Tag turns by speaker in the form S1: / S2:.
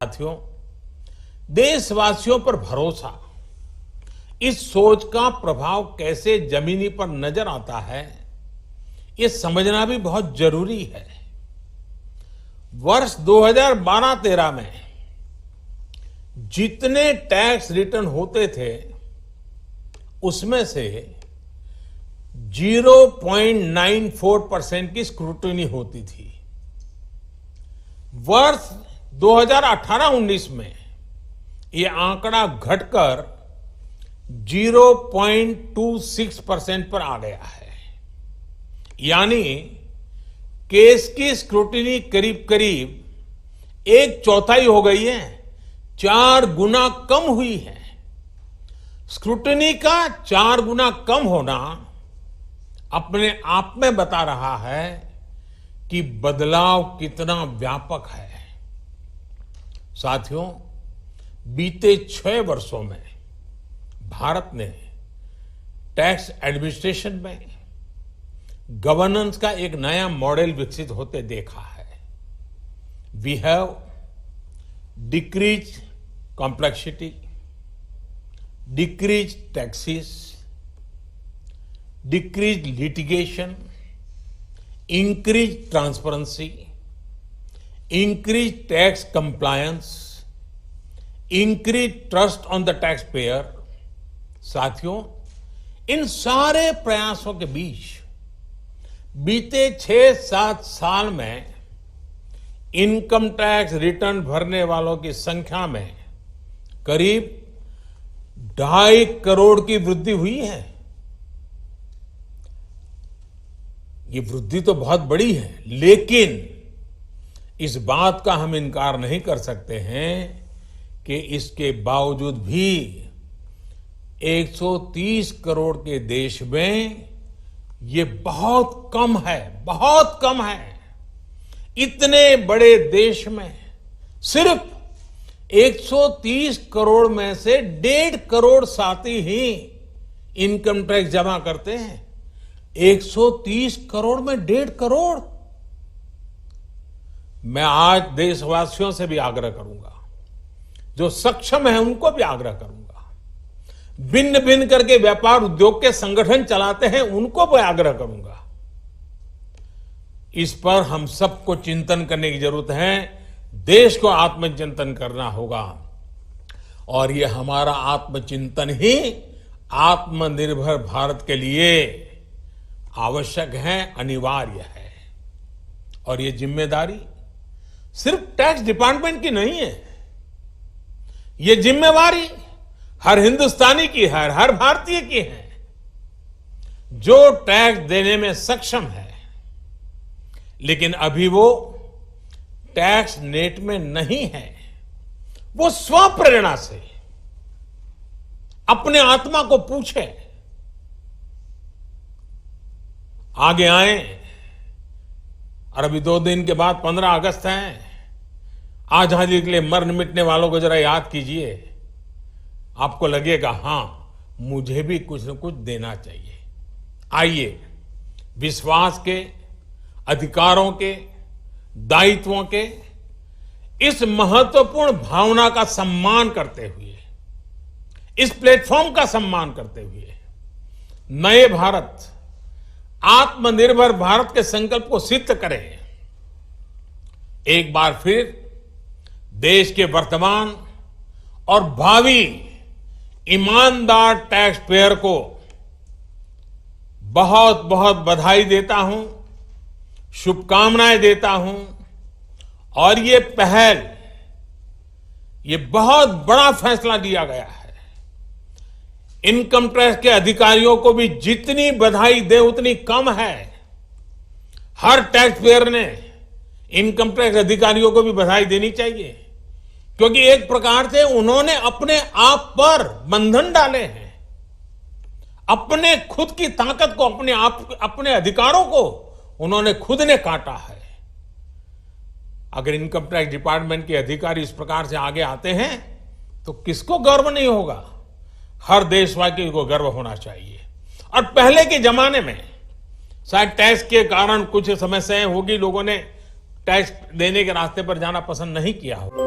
S1: साथियों, देशवासियों पर भरोसा, इस सोच का प्रभाव कैसे जमीनी पर नजर आता है, ये समझना भी बहुत जरूरी है। वर्ष 2012-13 में जितने टैक्स रिटर्न होते थे, उसमें से 0.94% की स्क्रूटिनी होती थी। वर्ष 2018-19 में ये आंकड़ा घटकर 0.26% पर आ गया है। यानी केस की स्क्रूटिनी करीब करीब 1/4 हो गई है, 4 गुना कम हुई है। स्क्रूटिनी का 4 गुना कम होना अपने आप में बता रहा है कि बदलाव कितना व्यापक है। साथियों, बीते 6 वर्षों में भारत ने टैक्स एडमिनिस्ट्रेशन में गवर्नेंस का एक नया मॉडल विकसित होते देखा है। We have decrease complexity, decrease taxes, decrease litigation, increase transparency, increase tax compliance, increase trust on the taxpayer। साथियों, इन सारे प्रयासों के बीच बीते 6-7 साल में इनकम टैक्स रिटर्न भरने वालों की संख्या में करीब 2.5 करोड़ की वृद्धि हुई है। ये वृद्धि तो बहुत बड़ी है, लेकिन इस बात का हम इनकार नहीं कर सकते हैं कि इसके बावजूद भी 130 करोड़ के देश में ये बहुत कम है, बहुत कम है। इतने बड़े देश में सिर्फ 130 करोड़ में से 1.5 करोड़ साथी ही इनकम टैक्स जमा करते हैं। 130 करोड़ में 1.5 करोड़। मैं आज देशवासियों से भी आग्रह करूंगा, जो सक्षम है उनको भी आग्रह करूंगा, भिन्न भिन्न करके व्यापार उद्योग के संगठन चलाते हैं उनको भी आग्रह करूंगा। इस पर हम सबको चिंतन करने की जरूरत है। देश को आत्मचिंतन करना होगा और ये हमारा आत्मचिंतन ही आत्मनिर्भर भारत के लिए आवश्यक है, अनिवार्य है। और ये जिम्मेदारी सिर्फ टैक्स डिपार्टमेंट की नहीं है, ये जिम्मेवारी हर हिंदुस्तानी की है, हर भारतीय की है जो टैक्स देने में सक्षम है, लेकिन अभी वो टैक्स नेट में नहीं है। वो स्वप्रेरणा से अपने आत्मा को पूछे, आगे आए। और अभी 2 दिन के बाद 15 अगस्त है। आजादी के लिए मरने मिटने वालों को जरा याद कीजिए। आपको लगेगा हां, मुझे भी कुछ न कुछ देना चाहिए। आइए, विश्वास के, अधिकारों के, दायित्वों के इस महत्वपूर्ण भावना का सम्मान करते हुए, इस प्लेटफॉर्म का सम्मान करते हुए नए भारत, आत्मनिर्भर भारत के संकल्प को सिद्ध करें। एक बार फिर देश के वर्तमान और भावी ईमानदार टैक्स पेयर को बहुत बहुत बधाई देता हूं, शुभकामनाएं देता हूं। और ये पहल, ये बहुत बड़ा फैसला लिया गया है। इनकम टैक्स के अधिकारियों को भी जितनी बधाई दे उतनी कम है। हर टैक्स पेयर ने इनकम टैक्स अधिकारियों को भी बधाई देनी चाहिए, क्योंकि एक प्रकार से उन्होंने अपने आप पर बंधन डाले हैं। अपने खुद की ताकत को, अपने अधिकारों को उन्होंने खुद ने काटा है। अगर इनकम टैक्स डिपार्टमेंट के अधिकारी इस प्रकार से आगे आते हैं तो किसको गर्व नहीं होगा। हर देशवासी को गर्व होना चाहिए। और पहले के जमाने में शायद टैक्स के कारण कुछ समस्याएं होगी, लोगों ने टैक्स देने के रास्ते पर जाना पसंद नहीं किया होगा।